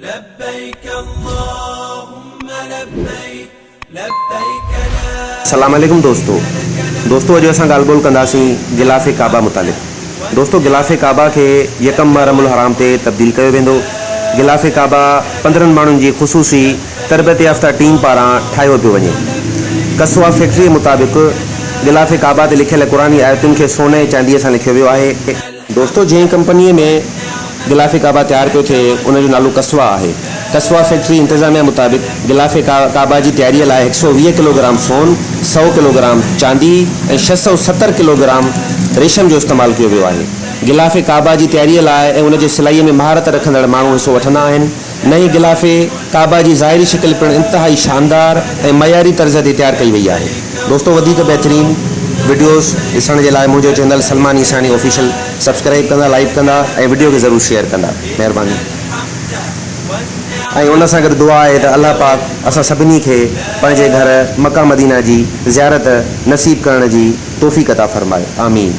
لبيك اللهم لبيك لبيك لا अस्सलाम वालेकुम दोस्तों अॼु असां ॻाल्हि ॿोल कंदासीं गिलाफ़े काबा मुतालिक़। दोस्तों गिलाफ़े काबा खे यकम रमुल हराम ते तब्दील कयो वेंदो। गिलाफ़े काबा 15 माण्हुनि जी ख़ुसूसी तरबियत याफ़्ता टीम पारां ठाहियो पियो वञे। कसवा फैक्ट्री जे मुताबिक़ गिलाफ़े काबा ते लिखियल क़ुरानी आयतुनि खे सोने ऐं चांदीअ सां लिखियो वियो आहे। दोस्तों जंहिं कंपनीअ में गिलाफ़े काबा तैयार पियो थिए उनजो नालो कसवा आहे। कसवा फैक्ट्री इंतज़ामिया मुताबिक़ गिलाफ़े काबा जी तैयारीअ लाइ 120 किलोग्राम सोन, 100 किलोग्राम चांदी ऐं 670 किलोग्राम रेशम जो इस्तेमालु कयो वियो आहे। गिलाफ़े काबा जी तैयारीअ लाइ ऐं उनजे सिलाईअ में महारत रखंदड़ माण्हू हिसो वठंदा आहिनि। नई गिलाफ़े काबा जी ज़ाहिरी शिकिल पिणु इंतिहाई शानदार ऐं मयारी तर्ज़ ते तैयार कई वई आहे। दोस्तों वधीक बहितरीन वीडियोज़ ॾिसण जे लाइ मुंहिंजो channel Salman Ishani official subscribe कंदा, लाइक कंदा ऐं वीडियो खे ज़रूरु शेयर कंदा। महिरबानी। ऐं उन सां गॾु दुआ आहे त अल्लाह पाक असां सभिनी खे पंहिंजे घर मक्का मदीना जी ज़ियारत नसीब करण जी तौफ़ीक़ अता फ़रमाए। आमीन।